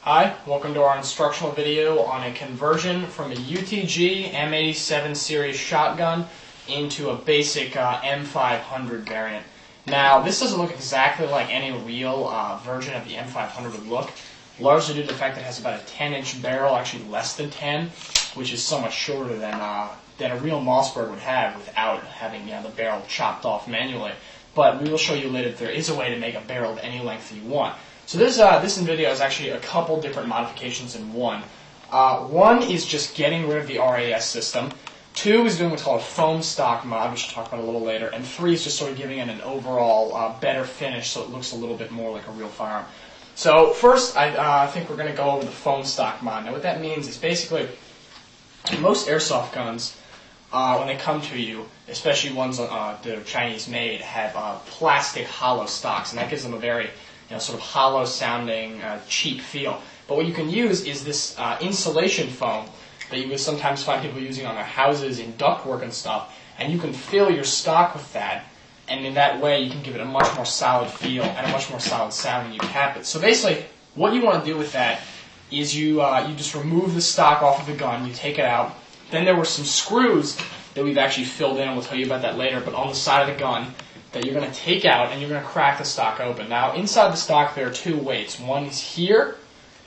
Hi, welcome to our instructional video on a conversion from a UTG M87 series shotgun into a basic M500 variant. Now, this doesn't look exactly like any real version of the M500 would look, largely due to the fact that it has about a 10-inch barrel, actually less than 10, which is so much shorter than a real Mossberg would have without having the barrel chopped off manually. But we will show you later that there is a way to make a barrel of any length that you want. So this video is actually a couple different modifications in one. One is just getting rid of the RAS system. Two is doing what's called a foam stock mod, which we'll talk about a little later. And three is just sort of giving it an overall better finish so it looks a little bit more like a real firearm. So first, I think we're going to go over the foam stock mod. Now what that means is basically most airsoft guns, when they come to you, especially ones that are Chinese made, have plastic hollow stocks, and that gives them a very sort of hollow sounding, cheap feel. But what you can use is this insulation foam that you would sometimes find people using on their houses in ductwork and stuff, and you can fill your stock with that, and in that way you can give it a much more solid feel and a much more solid sound when you cap it. So basically, what you want to do with that is you just remove the stock off of the gun, you take it out. Then there were some screws that we've actually filled in, and we'll tell you about that later, but on the side of the gun that you're going to take out and you're going to crack the stock open. Now, inside the stock there are two weights. One is here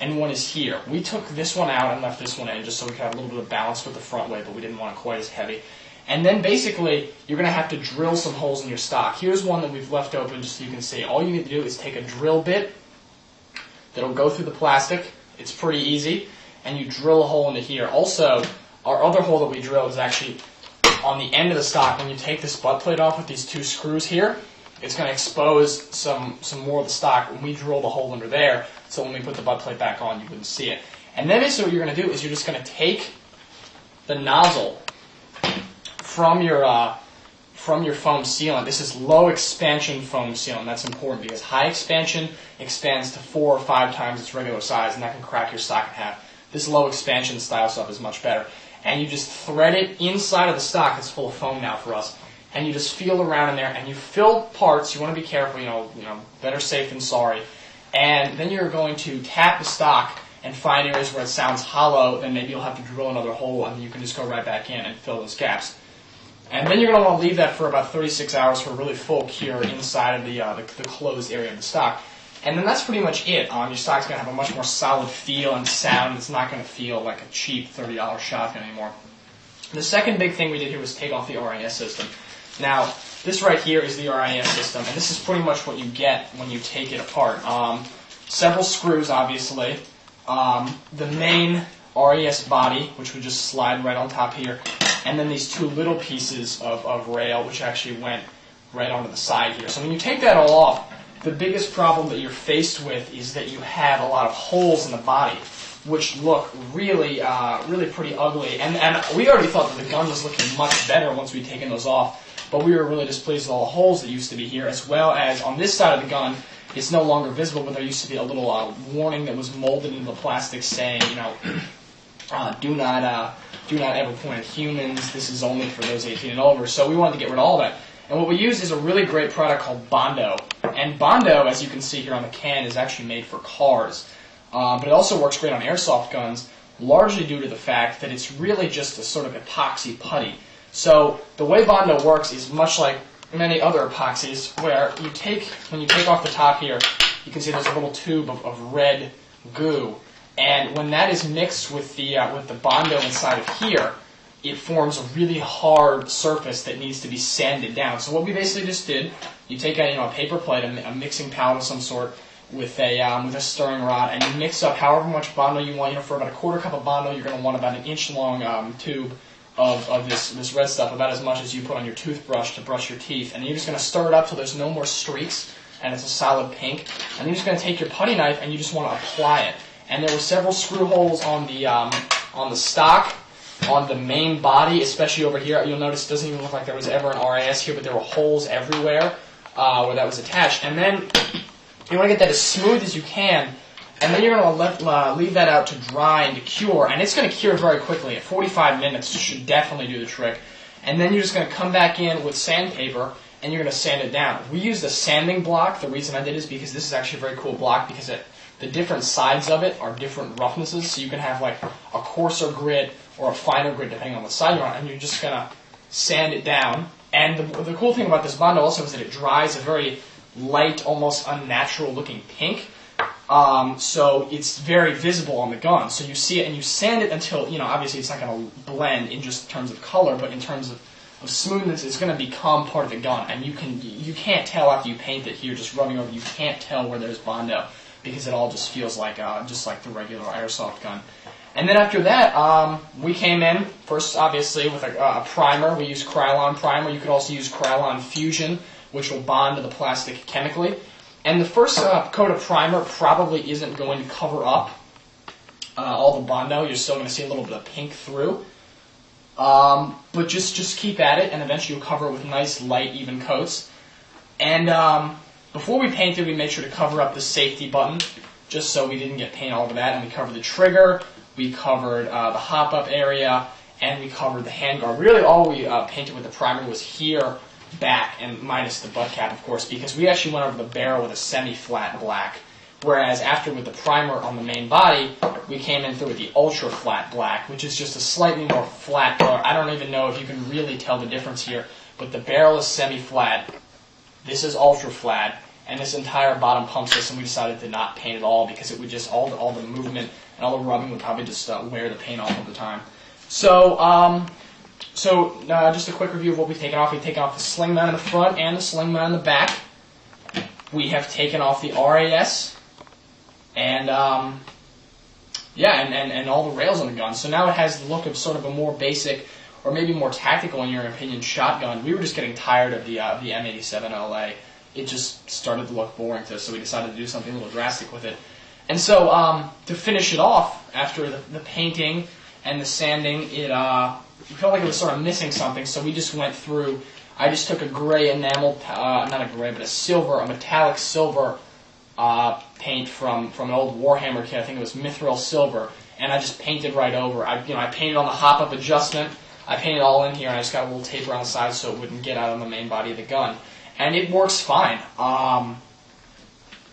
and one is here. We took this one out and left this one in just so we could have a little bit of balance with the front weight, but we didn't want it quite as heavy. And then basically, you're going to have to drill some holes in your stock. Here's one that we've left open just so you can see. All you need to do is take a drill bit that'll go through the plastic. It's pretty easy. And you drill a hole into here. Also, our other hole that we drilled is actually on the end of the stock. When you take this butt plate off with these two screws here, it's going to expose some more of the stock. When we drilled a hole under there, so when we put the butt plate back on, you wouldn't see it. And then basically what you're going to do is you're just going to take the nozzle from your foam sealant. This is low expansion foam sealant. That's important because high expansion expands to 4 or 5 times its regular size, and that can crack your stock in half. This low expansion style stuff is much better. And you just thread it inside of the stock that's full of foam now for us. And you just feel around in there, and you fill parts. You want to be careful, better safe than sorry. And then you're going to tap the stock and find areas where it sounds hollow, then maybe you'll have to drill another hole, and you can just go right back in and fill those gaps. And then you're going to want to leave that for about 36 hours for a really full cure inside of the closed area of the stock. And then that's pretty much it. Your stock's going to have a much more solid feel and sound. It's not going to feel like a cheap $30 shotgun anymore. The second big thing we did here was take off the RAS system. Now, this right here is the RAS system, and this is pretty much what you get when you take it apart. Several screws, obviously. The main RAS body, which would just slide right on top here. And then these two little pieces of rail, which actually went right onto the side here. So when you take that all off, the biggest problem that you're faced with is that you have a lot of holes in the body, which look really pretty ugly. And we already thought that the gun was looking much better once we'd taken those off, but we were really displeased with all the holes that used to be here, as well as on this side of the gun, it's no longer visible, but there used to be a little warning that was molded into the plastic saying, do not ever point at humans. This is only for those 18 and over. So we wanted to get rid of all that. And what we used is a really great product called Bondo. And Bondo, as you can see here on the can, is actually made for cars. But it also works great on airsoft guns, largely due to the fact that it's really just a sort of epoxy putty. So the way Bondo works is much like many other epoxies, where when you take off the top here, you can see there's a little tube of red goo. And when that is mixed with the Bondo inside of here, it forms a really hard surface that needs to be sanded down. So what we basically just did, you take a paper plate, a mixing pallet of some sort, with a stirring rod, and you mix up however much Bondo you want. For about a quarter cup of Bondo, you're going to want about an inch long tube of this red stuff, about as much as you put on your toothbrush to brush your teeth. And you're just going to stir it up till there's no more streaks, and it's a solid pink. And you're just going to take your putty knife and you just want to apply it. And there were several screw holes on the stock, on the main body, especially over here. You'll notice it doesn't even look like there was ever an RAS here, but there were holes everywhere where that was attached. And then you want to get that as smooth as you can, and then you're going to leave that out to dry and to cure, and it's going to cure very quickly. At 45 minutes, it should definitely do the trick. And then you're just going to come back in with sandpaper, and you're going to sand it down. We used a sanding block. The reason I did is because this is actually a very cool block because it the different sides of it are different roughnesses. So you can have like a coarser grit or a finer grit depending on the side you're on, and you're just gonna sand it down. And the cool thing about this Bondo also is that it dries a very light, almost unnatural looking pink. So it's very visible on the gun. So you see it and you sand it until, obviously it's not going to blend in just terms of color, but in terms of smoothness, it's going to become part of the gun. And you can't tell after you paint it here, just rubbing over, you can't tell where there's Bondo because it all just feels like just like the regular airsoft gun. And then after that, we came in first, obviously, with a primer. We used Krylon primer. You could also use Krylon Fusion, which will bond to the plastic chemically. And the first coat of primer probably isn't going to cover up all the Bondo. You're still going to see a little bit of pink through. But just keep at it, and eventually you'll cover it with nice, light, even coats. And before we painted, we made sure to cover up the safety button, just so we didn't get paint all over that. And we covered the trigger, we covered the hop-up area, and we covered the handguard. Really, all we painted with the primer was here, back, and minus the butt cap, of course, because we actually went over the barrel with a semi-flat black, whereas after with the primer on the main body, we came in through with the ultra-flat black, which is just a slightly more flat color. I don't even know if you can really tell the difference here, but the barrel is semi-flat, this is ultra-flat, and this entire bottom pump system we decided to not paint at all because it would just, all the movement and all the rubbing would probably just wear the paint off all the time. So, just a quick review of what we've taken off. We've taken off the sling mount in the front and the sling mount in the back. We have taken off the RAS and and all the rails on the gun. So now it has the look of sort of a more basic, or maybe more tactical, in your opinion, shotgun. We were just getting tired of the M87LA. It just started to look boring to us, so we decided to do something a little drastic with it. And so to finish it off, after the painting and the sanding, we felt like it was sort of missing something, so we just went through. I just took a gray enamel, not a gray, but a metallic silver paint from an old Warhammer kit. I think it was Mithril Silver, and I just painted right over. I painted on the hop-up adjustment. I painted all in here, and I just got a little tape around the side so it wouldn't get out on the main body of the gun, and it works fine.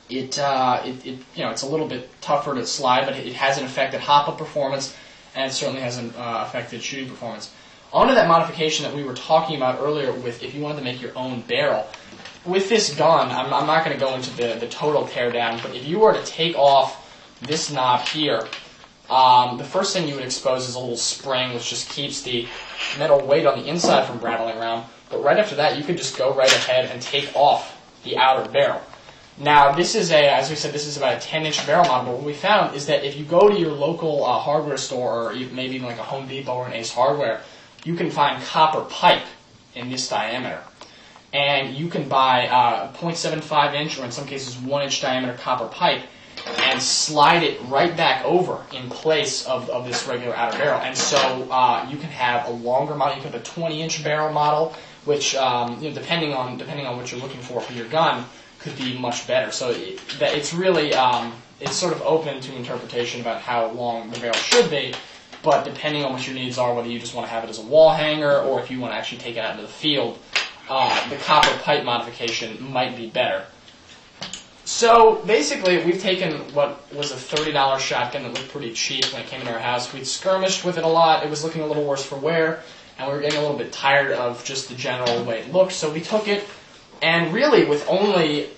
It's a little bit tougher to slide, but it hasn't affected hop-up performance, and it certainly hasn't affected shooting performance. Onto that modification that we were talking about earlier with if you wanted to make your own barrel. With this gun, I'm not going to go into the total teardown, but if you were to take off this knob here, the first thing you would expose is a little spring which just keeps the metal weight on the inside from rattling around. But right after that, you could just go right ahead and take off the outer barrel. Now, this is as we said, this is about a 10-inch barrel model, but what we found is that if you go to your local hardware store, or maybe even like a Home Depot or an Ace Hardware, you can find copper pipe in this diameter. And you can buy 0.75-inch, or in some cases 1-inch diameter copper pipe, and slide it right back over in place of this regular outer barrel. And so you can have a longer model. You can have a 20-inch barrel model, which, depending on what you're looking for your gun, could be much better. So it's really it's sort of open to interpretation about how long the barrel should be, but depending on what your needs are, whether you just want to have it as a wall hanger or if you want to actually take it out into the field, the copper pipe modification might be better. So basically, we've taken what was a $30 shotgun that looked pretty cheap when it came into our house. We'd skirmished with it a lot. It was looking a little worse for wear, and we were getting a little bit tired of just the general way it looked. So we took it, and really with only,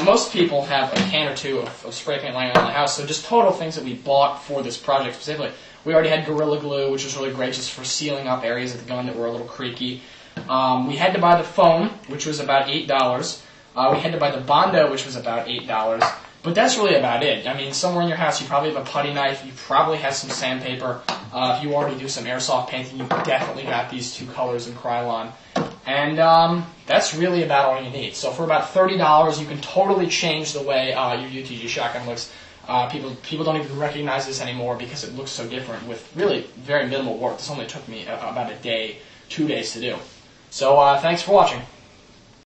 most people have a can or two of spray paint lying around the house, so just total things that we bought for this project specifically. We already had Gorilla Glue, which was really great just for sealing up areas of the gun that were a little creaky. We had to buy the foam, which was about $8. We had to buy the Bondo, which was about $8. But that's really about it. I mean, somewhere in your house you probably have a putty knife, you probably have some sandpaper. If you already do some airsoft painting, you've definitely got these two colors in Krylon. And that's really about all you need. So for about $30, you can totally change the way your UTG shotgun looks. People don't even recognize this anymore because it looks so different with really very minimal work. This only took me about a day, 2 days to do. So thanks for watching.